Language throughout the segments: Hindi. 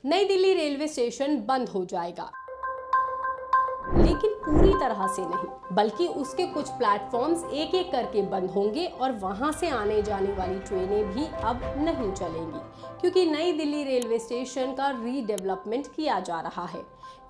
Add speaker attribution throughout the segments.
Speaker 1: नई दिल्ली रेलवे स्टेशन बंद हो जाएगा, लेकिन पूरी तरह से नहीं, बल्कि उसके कुछ प्लेटफॉर्म्स एक एक करके बंद होंगे और वहां से आने जाने वाली ट्रेनें भी अब नहीं चलेंगी, क्योंकि नई दिल्ली रेलवे स्टेशन का रीडेवलपमेंट किया जा रहा है।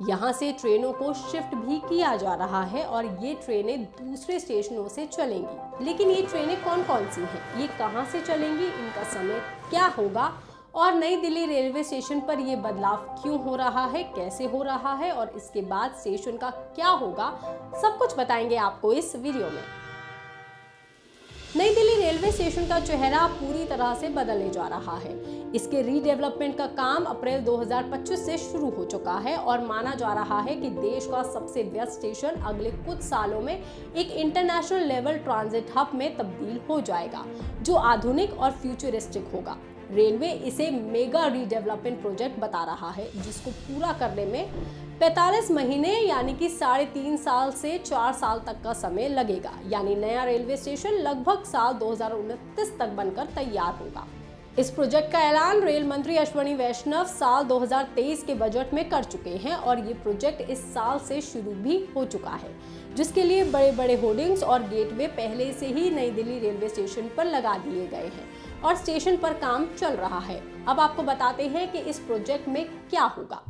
Speaker 1: यहां से ट्रेनों को शिफ्ट भी किया जा रहा है और ये ट्रेनें दूसरे स्टेशनों से चलेंगी। लेकिन ये ट्रेनें कौन कौन सी हैं, ये कहां से चलेंगी, इनका समय क्या होगा और नई दिल्ली रेलवे स्टेशन पर यह बदलाव क्यों हो रहा है, कैसे हो रहा है और इसके बाद स्टेशन का क्या होगा, सब कुछ बताएंगे आपको इस वीडियो में। नई दिल्ली रेलवे स्टेशन का चेहरा पूरी तरह से बदलने जा रहा है। इसके रीडेवलपमेंट का काम अप्रैल 2025 से शुरू हो चुका है और माना जा रहा है कि देश का सबसे व्यस्त स्टेशन अगले कुछ सालों में एक इंटरनेशनल लेवल ट्रांजिट हब में तब्दील हो जाएगा, जो आधुनिक और फ्यूचरिस्टिक होगा। रेलवे इसे मेगा रीडेवलपमेंट प्रोजेक्ट बता रहा है, जिसको पूरा करने में 45 महीने यानी कि 3.5 साल से 4 साल तक का समय लगेगा। यानी नया रेलवे स्टेशन लगभग साल 2029 तक बनकर तैयार होगा। इस प्रोजेक्ट का ऐलान रेल मंत्री अश्विनी वैष्णव साल 2023 के बजट में कर चुके हैं और ये प्रोजेक्ट इस साल से शुरू भी हो चुका है, जिसके लिए बड़े बड़े होर्डिंग्स और गेटवे पहले से ही नई दिल्ली रेलवे स्टेशन पर लगा दिए गए हैं और स्टेशन पर काम चल रहा है। अब आपको बताते हैं कि इस प्रोजेक्ट में क्या होगा।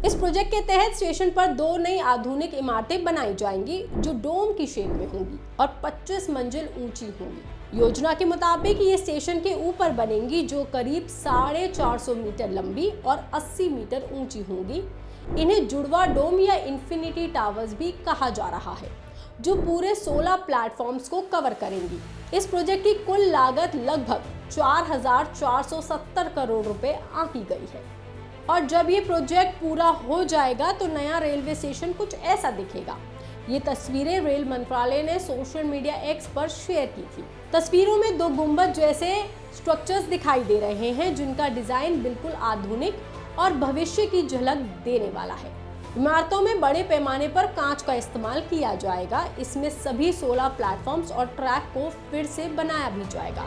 Speaker 1: इस प्रोजेक्ट के तहत स्टेशन पर 2 नई आधुनिक इमारतें बनाई जाएंगी, जो डोम की शेप में होंगी और 25 मंजिल ऊंची होंगी। योजना के मुताबिक ये स्टेशन के ऊपर बनेंगी, जो करीब 450 मीटर लंबी और 80 मीटर ऊंची होंगी। इन्हें जुड़वा डोम या इन्फिनिटी टावर्स भी कहा जा रहा है, जो पूरे 16 प्लेटफॉर्म्स को कवर करेंगी। इस प्रोजेक्ट की कुल लागत लगभग 4,470 करोड़ रुपए आंकी गई है और जब ये प्रोजेक्ट पूरा हो जाएगा तो नया रेलवे स्टेशन कुछ ऐसा दिखेगा। ये तस्वीरें रेल मंत्रालय ने सोशल मीडिया एक्स पर शेयर की थी। तस्वीरों में 2 गुंबद जैसे स्ट्रक्चर्स दिखाई दे रहे हैं, जिनका डिजाइन बिल्कुल आधुनिक और भविष्य की झलक देने वाला है। इमारतों में बड़े पैमाने पर कांच का इस्तेमाल किया जाएगा। इसमें सभी 16 प्लेटफॉर्म्स और ट्रैक को फिर से बनाया भी जाएगा।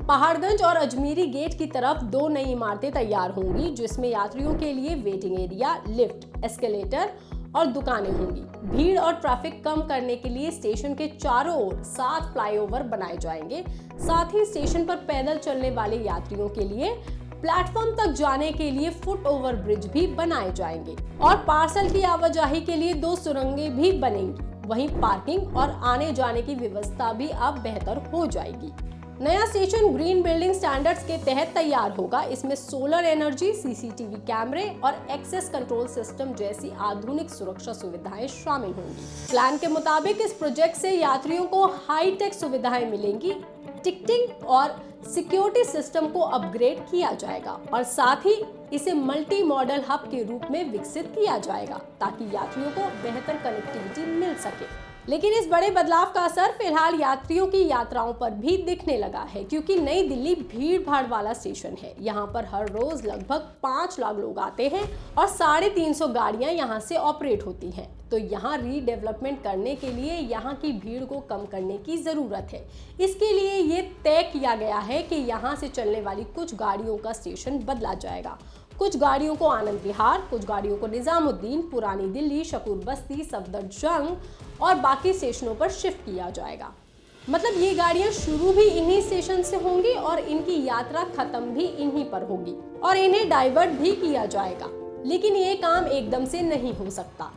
Speaker 1: पहाड़गंज और अजमेरी गेट की तरफ 2 नई इमारतें तैयार होंगी, जिसमें यात्रियों के लिए वेटिंग एरिया, लिफ्ट, एस्केलेटर और दुकानें होंगी। भीड़ और ट्रैफिक कम करने के लिए स्टेशन के चारों ओर 7 फ्लाईओवर बनाए जाएंगे। साथ ही स्टेशन पर पैदल चलने वाले यात्रियों के लिए प्लेटफॉर्म तक जाने के लिए फुट ओवर ब्रिज भी बनाए जाएंगे और पार्सल की आवाजाही के लिए 2 सुरंगें भी बनेंगी। वहीं पार्किंग और आने जाने की व्यवस्था भी अब बेहतर हो जाएगी। नया स्टेशन ग्रीन बिल्डिंग स्टैंडर्ड्स के तहत तैयार होगा। इसमें सोलर एनर्जी, सीसीटीवी कैमरे और एक्सेस कंट्रोल सिस्टम जैसी आधुनिक सुरक्षा सुविधाएं शामिल होंगी। प्लान के मुताबिक इस प्रोजेक्ट से यात्रियों को हाईटेक सुविधाएं मिलेंगी। टिकटिंग और सिक्योरिटी सिस्टम को अपग्रेड किया जाएगा और साथ ही इसे मल्टी मॉडल हब के रूप में विकसित किया जाएगा, ताकि यात्रियों को बेहतर कनेक्टिविटी मिल सके। लेकिन इस बड़े बदलाव का असर फिलहाल यात्रियों की यात्राओं पर भी दिखने लगा है, क्योंकि नई दिल्ली भीड़ भाड़ वाला स्टेशन है। यहाँ पर हर रोज लगभग 5 लाख लोग आते हैं और 350 गाड़ियाँ यहाँ से ऑपरेट होती हैं। तो यहाँ रीडेवलपमेंट करने के लिए यहाँ की भीड़ को कम करने की ज़रूरत है। इसके लिए ये तय किया गया है कि यहाँ से चलने वाली कुछ गाड़ियों का स्टेशन बदला जाएगा। कुछ गाड़ियों को आनंद विहार, कुछ गाड़ियों को निजामुद्दीन, पुरानी दिल्ली, शकूर बस्ती, सफदरजंग और बाकी स्टेशनों पर शिफ्ट किया जाएगा। मतलब ये गाड़ियां शुरू भी इन्हीं स्टेशन से होंगी और इनकी यात्रा खत्म भी इन्हीं पर होगी और इन्हें डाइवर्ट भी किया जाएगा। लेकिन ये काम एकदम से नहीं हो सकता,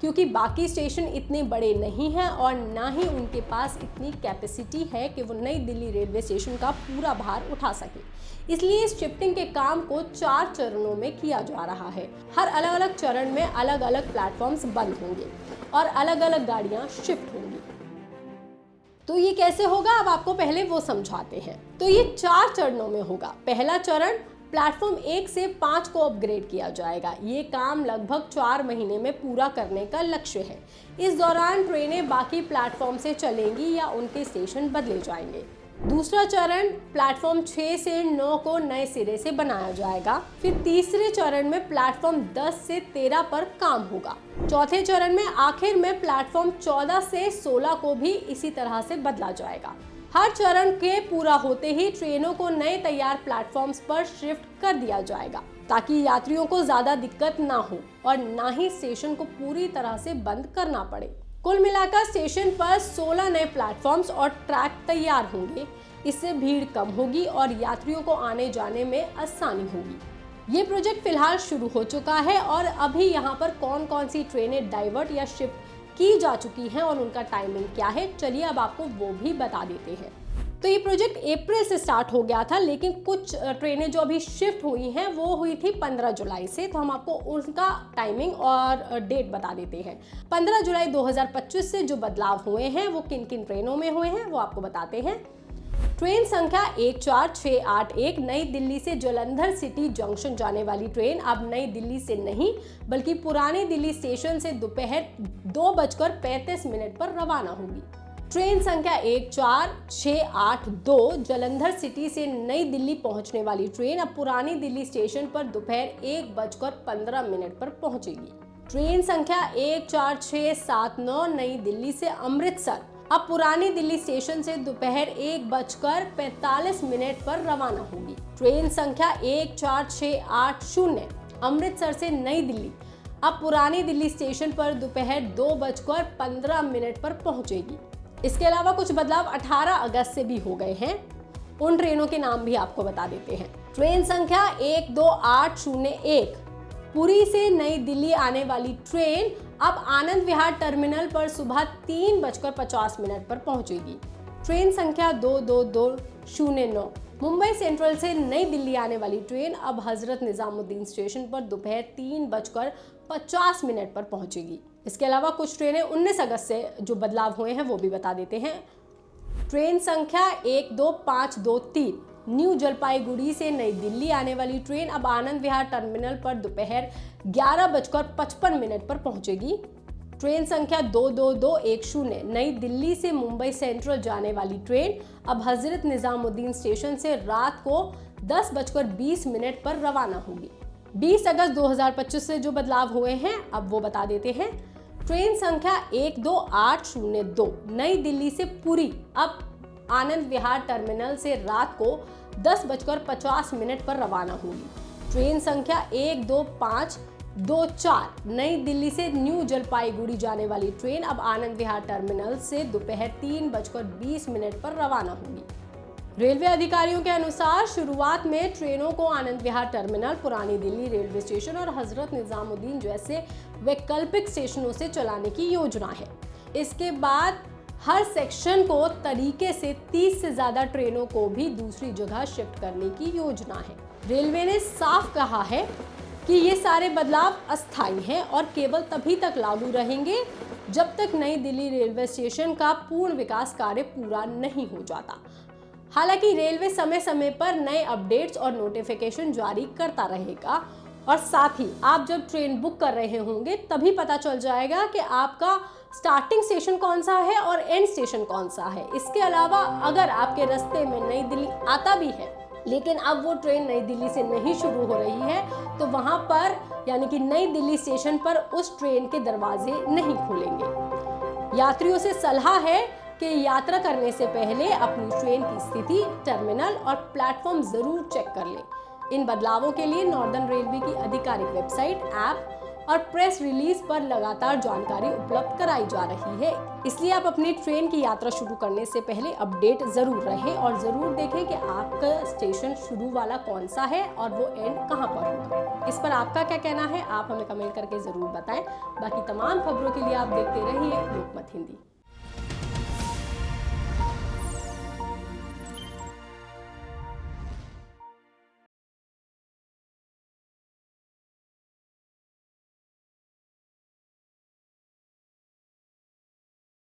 Speaker 1: क्योंकि बाकी स्टेशन इतने बड़े नहीं हैं और ना ही उनके पास इतनी कैपेसिटी है कि वो नई दिल्ली रेलवे स्टेशन का पूरा भार उठा सके। इसलिए इस शिफ्टिंग के काम को 4 चरणों में किया जा रहा है। हर अलग अलग चरण में अलग अलग प्लेटफॉर्म्स बंद होंगे और अलग अलग गाड़ियां शिफ्ट होंगी। तो ये कैसे होगा, अब आपको पहले वो समझाते हैं। तो ये 4 चरणों में होगा। पहला चरण, प्लेटफॉर्म 1 से 5 को अपग्रेड किया जाएगा। ये काम लगभग 4 महीने में पूरा करने का लक्ष्य है। इस दौरान ट्रेनें बाकी प्लेटफॉर्म से चलेंगी या उनके स्टेशन बदले जाएंगे। दूसरा चरण, प्लेटफॉर्म 6 से 9 को नए सिरे से बनाया जाएगा। फिर तीसरे चरण में प्लेटफॉर्म 10 से 13 पर काम होगा। चौथे चरण में आखिर में प्लेटफॉर्म 14 से 16 को भी इसी तरह से बदला जाएगा। हर चरण के पूरा होते ही ट्रेनों को नए तैयार प्लेटफॉर्म्स पर शिफ्ट कर दिया जाएगा, ताकि यात्रियों को ज्यादा दिक्कत ना हो और ना ही स्टेशन को पूरी तरह से बंद करना पड़े। कुल मिलाकर स्टेशन पर 16 नए प्लेटफॉर्म्स और ट्रैक तैयार होंगे। इससे भीड़ कम होगी और यात्रियों को आने जाने में आसानी होगी। ये प्रोजेक्ट फिलहाल शुरू हो चुका है और अभी यहाँ पर कौन कौन सी ट्रेनें डाइवर्ट या शिफ्ट की जा चुकी हैं और उनका टाइमिंग क्या है, चलिए अब आपको वो भी बता देते हैं। तो ये प्रोजेक्ट अप्रैल से स्टार्ट हो गया था, लेकिन कुछ ट्रेनें जो अभी शिफ्ट हुई हैं वो हुई थी 15 जुलाई से। तो हम आपको उनका टाइमिंग और डेट बता देते हैं। 15 जुलाई 2025 से जो बदलाव हुए हैं वो किन किन ट्रेनों में हुए हैं वो आपको बताते हैं। ट्रेन संख्या 14681 नई दिल्ली से जालंधर सिटी जंक्शन जाने वाली ट्रेन अब नई दिल्ली से नहीं बल्कि पुरानी दिल्ली स्टेशन से दोपहर 2:35 पर रवाना होगी। ट्रेन संख्या 14682 जालंधर सिटी से नई दिल्ली पहुंचने वाली ट्रेन अब पुरानी दिल्ली स्टेशन पर दोपहर 1:15 पर पहुंचेगी। ट्रेन संख्या 14679 नई दिल्ली से अमृतसर अब पुरानी दिल्ली स्टेशन से दोपहर 1:45 पर रवाना होगी। ट्रेन संख्या 14680 अमृतसर से नई दिल्ली अब पुरानी दिल्ली स्टेशन पर दोपहर 2:15 पर पहुंचेगी। इसके अलावा कुछ बदलाव 18 अगस्त से भी हो गए हैं। उन ट्रेनों के नाम भी आपको बता देते हैं। ट्रेन संख्या 12801 पुरी से नई दिल्ली आने वाली ट्रेन अब आनंद विहार टर्मिनल पर सुबह 3:50 पर पहुंचेगी। ट्रेन संख्या 22209 मुंबई सेंट्रल से नई दिल्ली आने वाली ट्रेन अब हजरत निजामुद्दीन स्टेशन पर दोपहर 3:50 पर पहुंचेगी। इसके अलावा कुछ ट्रेनें 19 अगस्त से जो बदलाव हुए हैं वो भी बता देते हैं। ट्रेन संख्या 12523 न्यू जलपाईगुड़ी से नई दिल्ली आने वाली ट्रेन अब आनंद विहार टर्मिनल पर दोपहर 11:55 पर पहुंचेगी। ट्रेन संख्या 22210 नई दिल्ली से मुंबई सेंट्रल जाने वाली ट्रेन अब हजरत निजामुद्दीन स्टेशन से रात को 10:20 पर रवाना होगी। 20 अगस्त 2025 से जो बदलाव हुए हैं अब वो बता देते हैं। ट्रेन संख्या 12802 नई दिल्ली से पुरी अब आनंद विहार टर्मिनल से रात को 10:50 पर रवाना होगी। ट्रेन संख्या 12524 नई दिल्ली से न्यू जलपाईगुड़ी जाने वाली ट्रेन अब आनंद विहार टर्मिनल से दोपहर 3:20 पर रवाना होगी। रेलवे अधिकारियों के अनुसार शुरुआत में ट्रेनों को आनंद विहार टर्मिनल, पुरानी दिल्ली रेलवे स्टेशन और हजरत निजामुद्दीन जैसे वैकल्पिक स्टेशनों से चलाने की योजना है। इसके बाद हर सेक्शन को तरीके से 30 से ज्यादा ट्रेनों को भी दूसरी जगह शिफ्ट करने की योजना है। रेलवे ने साफ कहा है कि ये सारे बदलाव अस्थायी हैं और केवल तभी तक लागू रहेंगे जब तक नई दिल्ली रेलवे स्टेशन का पूर्ण विकास कार्य पूरा नहीं हो जाता। हालांकि रेलवे समय समय पर नए अपडेट्स और नोटिफिकेशन जारी करता रहेगा और साथ ही आप जब ट्रेन बुक कर रहे होंगे तभी पता चल जाएगा कि आपका स्टार्टिंग स्टेशन कौन सा है और एंड स्टेशन कौन सा है। इसके अलावा अगर आपके रास्ते में नई दिल्ली आता भी है लेकिन अब वो ट्रेन नई दिल्ली से नहीं शुरू हो रही है तो वहां पर यानी कि नई दिल्ली स्टेशन पर उस ट्रेन के दरवाजे नहीं खुलेंगे। यात्रियों से सलाह है कि यात्रा करने से पहले अपनी ट्रेन की स्थिति, टर्मिनल और प्लेटफॉर्म जरूर चेक कर लें। इन बदलावों के लिए नॉर्दर्न रेलवे की आधिकारिक वेबसाइट, ऐप और प्रेस रिलीज पर लगातार जानकारी उपलब्ध कराई जा रही है। इसलिए आप अपनी ट्रेन की यात्रा शुरू करने से पहले अपडेट जरूर रहें और जरूर देखें कि आपका स्टेशन शुरू वाला कौन सा है और वो एंड कहां पर होगा। इस पर आपका क्या कहना है आप हमें कमेंट करके जरूर बताएं। बाकी तमाम खबरों के लिए आप देखते रहिए लोकमत हिंदी।